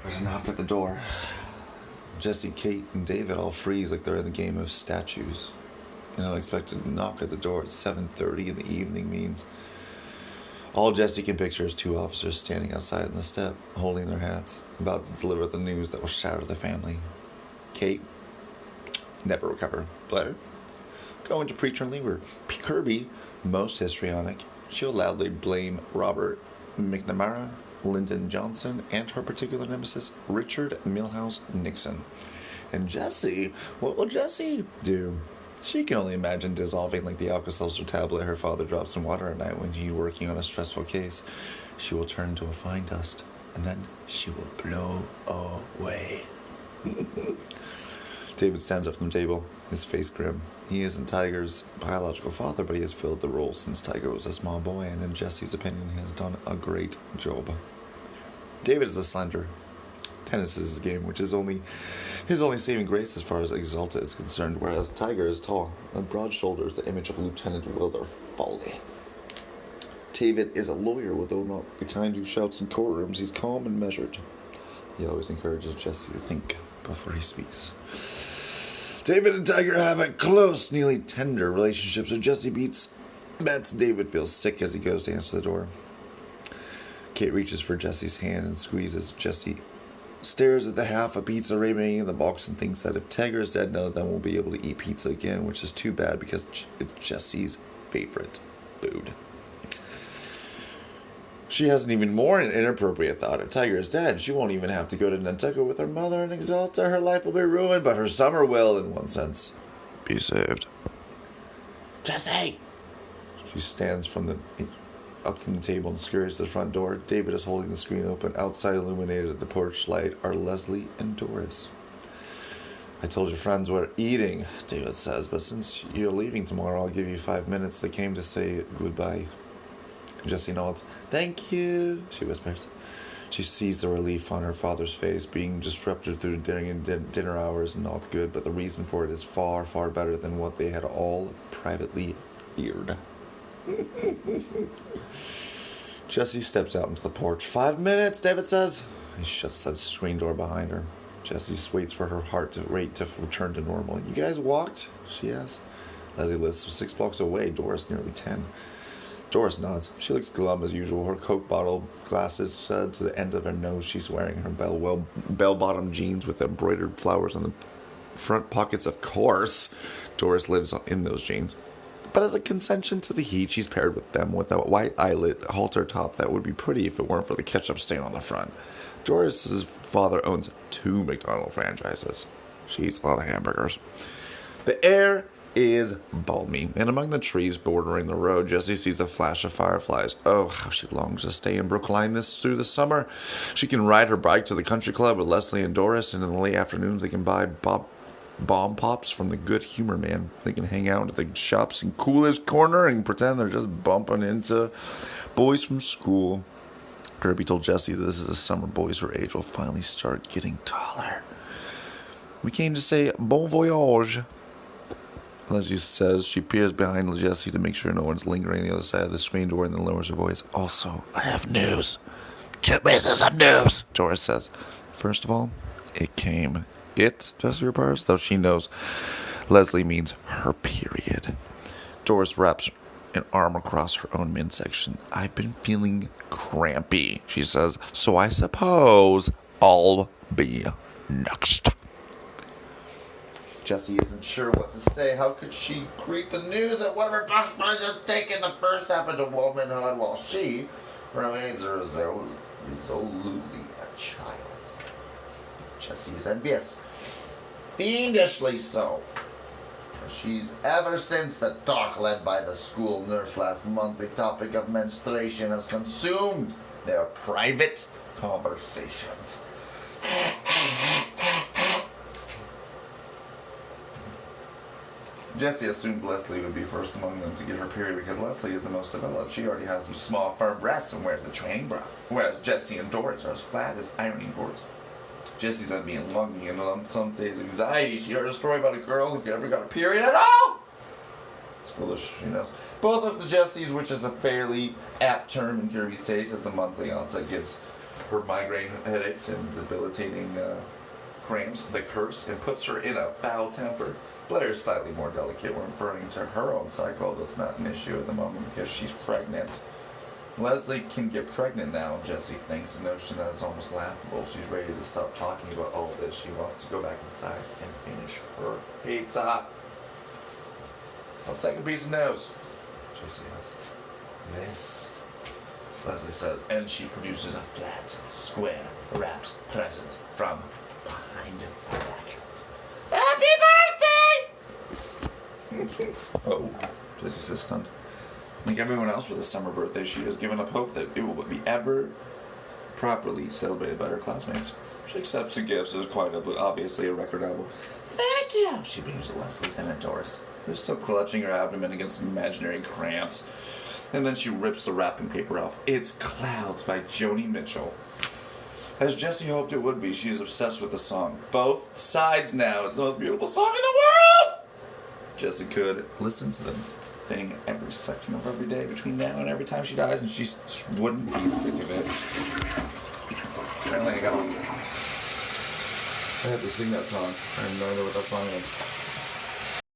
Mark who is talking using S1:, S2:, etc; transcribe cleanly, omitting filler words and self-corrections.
S1: There's a knock at the door. Jesse, Kate, and David all freeze like they're in the game of statues. An unexpected knock at the door at 7:30 in the evening means all Jesse can picture is two officers standing outside on the step, holding their hats, about to deliver the news that will shatter the family. Kate, never recover. Blair, going to preacher and leaver. Kirby, most histrionic. She'll loudly blame Robert McNamara, Lyndon Johnson, and her particular nemesis, Richard Milhouse Nixon. And Jessie, what will Jessie do? She can only imagine dissolving like the Alka-Seltzer tablet her father drops in water at night when he's working on a stressful case. She will turn into a fine dust, and then she will blow away. David stands up from the table, his face grim. He isn't Tiger's biological father, but he has filled the role since Tiger was a small boy, and in Jesse's opinion, he has done a great job. David is a slender. Tennis is his game, which is his only saving grace as far as Exalta is concerned, whereas Tiger is tall and broad shoulders, the image of Lieutenant Wilder Foley. David is a lawyer, although not the kind who shouts in courtrooms. He's calm and measured. He always encourages Jesse to think before he speaks. David and Tiger have a close, nearly tender relationship, so Jesse bets David feels sick as he goes to answer the door. Kate reaches for Jesse's hand and squeezes. Jesse stares at the half a pizza remaining in the box and thinks that if Tiger is dead, none of them will be able to eat pizza again, which is too bad because it's Jesse's favorite food. She has an even more inappropriate thought. If Tiger is dead, she won't even have to go to Nantucket with her mother and Exalta. Her life will be ruined, but her summer will, in one sense, be saved. Jesse! She stands up from the table and scurries to the front door. David is holding the screen open. Outside, illuminated at the porch light, are Leslie and Doris. I told your friends we're eating, David says, but since you're leaving tomorrow, I'll give you 5 minutes. They came to say goodbye. Jessie nods. Thank you, she whispers. She sees the relief on her father's face. Being disrupted through dinner hours not good, but the reason for it is far, far better than what they had all privately feared. Jessie steps out into the porch. 5 minutes, David says. He shuts the screen door behind her. Jessie waits for her heart rate to return to normal. You guys walked? She asks. Leslie lives 6 blocks away. Doris nearly 10. Doris nods. She looks glum as usual. Her Coke bottle glasses set to the end of her nose. She's wearing her bell-bottom jeans with embroidered flowers on the front pockets. Of course, Doris lives in those jeans. But as a concession to the heat, she's paired with them with a white eyelet halter top that would be pretty if it weren't for the ketchup stain on the front. Doris's father owns 2 McDonald's franchises. She eats a lot of hamburgers. The air is balmy, and among the trees bordering the road, Jessie sees a flash of fireflies. Oh, how she longs to stay in Brookline through the summer. She can ride her bike to the country club with Leslie and Doris, and in the late afternoons they can buy bomb pops from the Good Humor Man. They can hang out at the shops in Coolidge Corner and pretend they're just bumping into boys from school. Kirby told Jessie that this is a summer boys her age will finally start getting taller. We came to say bon voyage. Leslie says she peers behind Jessie to make sure no one's lingering on the other side of the screen door and then lowers her voice. Also, I have news. 2 pieces of news, Doris says. First of all, it came. It, Jessie replies, though she knows Leslie means her period. Doris wraps an arm across her own midsection. I've been feeling crampy, she says, so I suppose I'll be next. Jessie isn't sure what to say. How could she greet the news that one of her best friends has taken the first step into womanhood while she remains resolutely a child? Jessie is envious. Fiendishly so. She's ever since the talk led by the school nurse last month, the topic of menstruation has consumed their private conversations. Jessie assumed Leslie would be first among them to get her period because Leslie is the most developed. She already has some small, firm breasts and wears a training bra, whereas Jessie and Doris are as flat as ironing boards. Jessie's envy and longing, and on some days anxiety. She heard a story about a girl who never got a period at all. It's foolish, she knows. Both of the Jessies, which is a fairly apt term in Kirby's taste, as the monthly onset gives her migraine headaches and debilitating cramps, the curse, and puts her in a foul temper. Blair is slightly more delicate when referring to her own cycle. That's not an issue at the moment because she's pregnant. Leslie can get pregnant now, Jessie thinks. The notion that is almost laughable. She's ready to stop talking about all of this. She wants to go back inside and finish her pizza. A second piece of news. Jessie asks, this, Leslie says, and she produces a flat, square, wrapped present from behind her back. Happy birthday! Oh, Jessie says, stunned. Like everyone else with a summer birthday, she has given up hope that it will be ever properly celebrated by her classmates. She accepts the gifts as quite obviously a record album. Thank you! She beams at Leslie, then at Doris, who's still clutching her abdomen against imaginary cramps. And then she rips the wrapping paper off. It's Clouds by Joni Mitchell. As Jessie hoped it would be, she is obsessed with the song. Both sides now. It's the most beautiful song in the world! Jessie could listen to the thing every second of every day between now and every time she dies, and she wouldn't be sick of it. Apparently I have to sing that song. I have no idea what that song is.